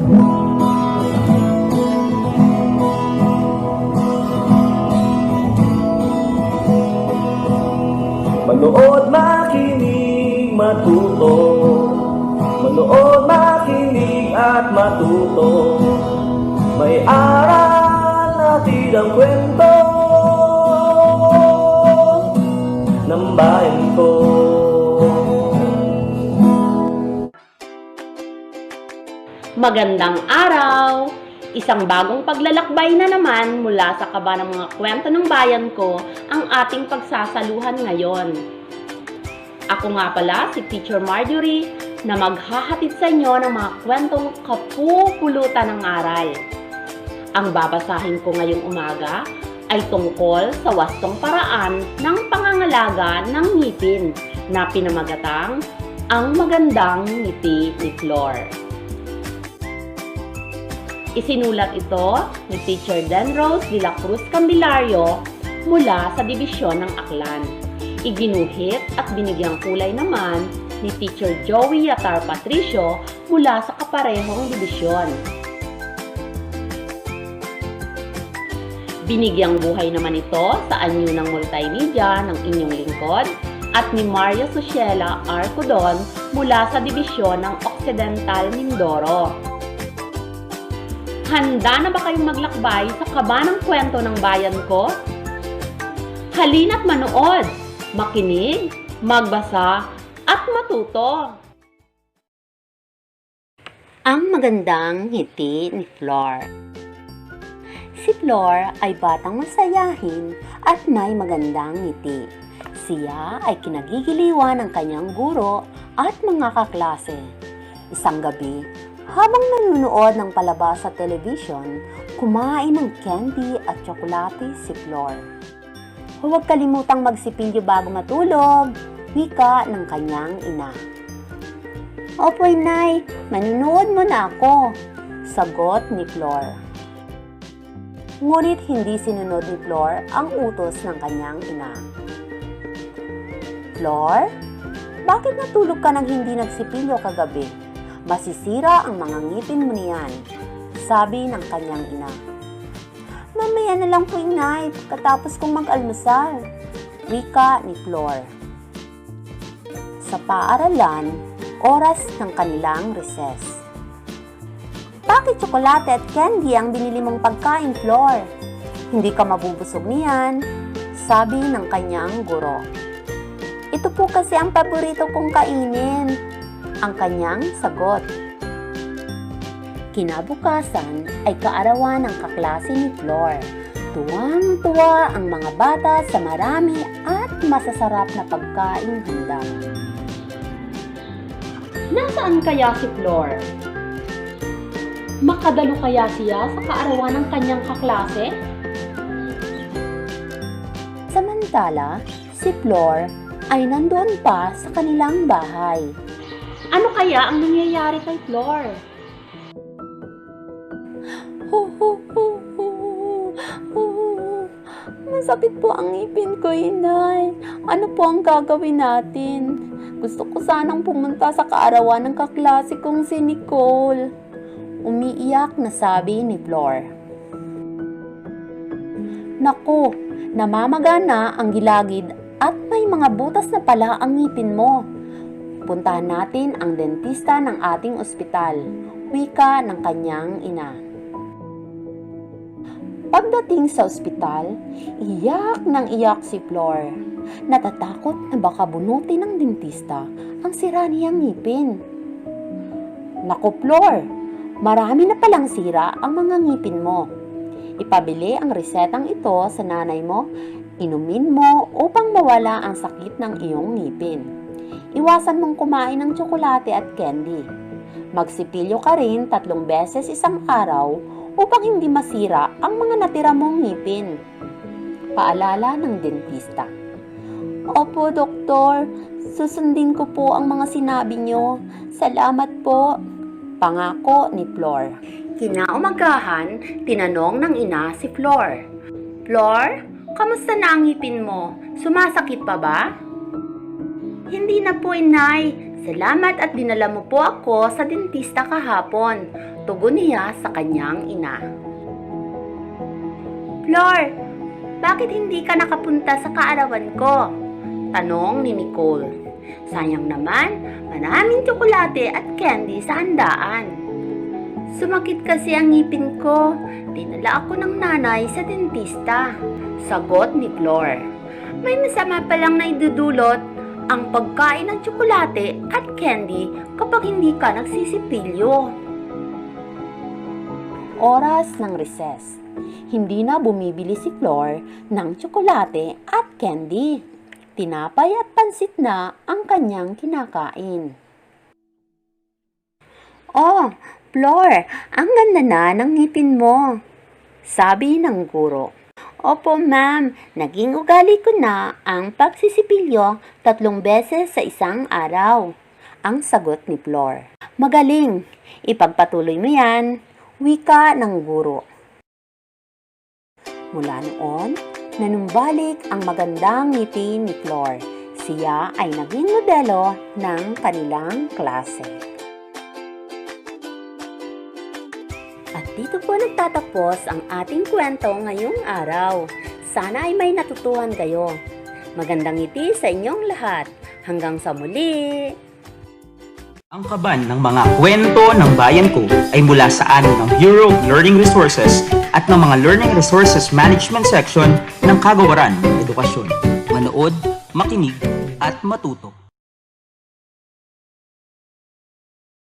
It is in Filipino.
Manood, makinig, matuto. Manood, makinig at matuto. May aral natin ang kwento ng bayan ko. Magandang araw! Isang bagong paglalakbay na naman mula sa kaba ng mga kwento ng bayan ko ang ating pagsasaluhan ngayon. Ako nga pala si Teacher Marjorie na maghahatid sa inyo ng mga kwentong kapupulutan ng aral. Ang babasahin ko ngayong umaga ay tungkol sa wastong paraan ng pangangalaga ng ngipin na pinamagatang Ang Magandang Ngiti ni Flor. Isinulat ito ni Teacher Denrose de la Cruz Candelario mula sa Dibisyon ng Aklan. Iginuhit at binigyang kulay naman ni Teacher Joey Yatar Patricio mula sa kaparehong dibisyon. Binigyang buhay naman ito sa anyo ng multimedia ng inyong lingkod at ni Mario Susela Arcudon mula sa Dibisyon ng Occidental Mindoro. Handa na ba kayong maglakbay sa kaba ng kwento ng bayan ko? Halina't manood, makinig, magbasa, at matuto! Ang Magandang Ngiti ni Flor. Si Flor ay batang masayahin at may magandang ngiti. Siya ay kinagigiliwan ng kanyang guro at mga kaklase. Isang gabi, habang nanonood ng palabas sa television, kumain ng candy at tsokolate si Flor. Huwag kalimutang magsipilyo bago matulog, wika ng kanyang ina. Opo, Inay, manunood mo na ako, sagot ni Flor. Ngunit hindi sinunod ni Flor ang utos ng kanyang ina. Flor, bakit natulog ka nang hindi nagsipilyo kagabi? Masisira ang mga ngipin mo niyan, sabi ng kanyang ina. Mamaya na lang po, Inay, pagkatapos kong mag-almusal, wika ni Flor. Sa paaralan, oras ng kanilang recess. Bakit tsokolate at candy ang binili mong pagkain, Flor? Hindi ka mabubusog niyan, sabi ng kanyang guro. Ito po kasi ang paborito kong kainin, ang kanyang sagot. Kinabukasan ay kaarawan ng kaklase ni Flor. Tuwang-tuwa ang mga bata sa marami at masasarap na pagkain handa. Nasaan kaya si Flor? Makadalo kaya siya sa kaarawan ng kanyang kaklase? Samantala, si Flor ay nandoon pa sa kanilang bahay. Ano kaya ang nangyayari kay Flor? Masakit po ang ngipin ko, Inay. Ano po ang gagawin natin? Gusto ko sanang pumunta sa kaarawan ng kaklase kong si Nicole. Umiiyak na sabi ni Flor. Naku, namamagana ang gilagid at may mga butas na pala ang ngipin mo. Puntahan natin ang dentista ng ating ospital, wika ng kanyang ina. Pagdating sa ospital, iyak ng iyak si Flor. Natatakot na baka bunutin ng dentista ang sira niyang ngipin. Naku, Flor, marami na palang sira ang mga ngipin mo. Ipabili ang resetang ito sa nanay mo, inumin mo upang mawala ang sakit ng iyong ngipin. Iwasan mong kumain ng tsokolate at candy. Magsipilyo ka rin 3 beses isang araw upang hindi masira ang mga natira mong ngipin. Paalala ng dentista. Opo, doktor. Susundin ko po ang mga sinabi niyo. Salamat po. Pangako ni Flor. Kinaumagahan, tinanong ng ina si Flor. Flor, kamusta na ang ngipin mo? Sumasakit pa ba? Hindi na po, Inay. Salamat at dinala mo po ako sa dentista kahapon, tugon niya sa kanyang ina. Flor, bakit hindi ka nakapunta sa kaarawan ko? Tanong ni Nicole. Sayang naman, maraming tsokolate at candy sa handaan. Sumakit kasi ang ngipin ko. Dinala ako ng nanay sa dentista. Sagot ni Flor. May masama palang naidudulot ang pagkain ng tsokolate at candy kapag hindi ka nagsisipilyo. Oras ng recess. Hindi na bumibili si Flor ng tsokolate at candy. Tinapay at pansit na ang kanyang kinakain. Oh, Flor, ang ganda na ng ngipin mo, sabi ng guro. Opo, ma'am, naging ugali ko na ang pagsisipilyo 3 beses sa isang araw, ang sagot ni Flor. Magaling, ipagpatuloy mo yan, wika ng guro. Mula noon, nanumbalik ang magandang ngiti ni Flor. Siya ay naging modelo ng kanilang klase. At dito po nagtatapos ang ating kwento ngayong araw. Sana ay may natutuhan kayo. Magandang ngiti sa inyong lahat. Hanggang sa muli! Ang kaban ng mga kwento ng bayan ko ay mula sa amin ng Bureau of Learning Resources at ng mga Learning Resources Management Section ng Kagawaran ng Edukasyon. Manood, makinig, at matuto.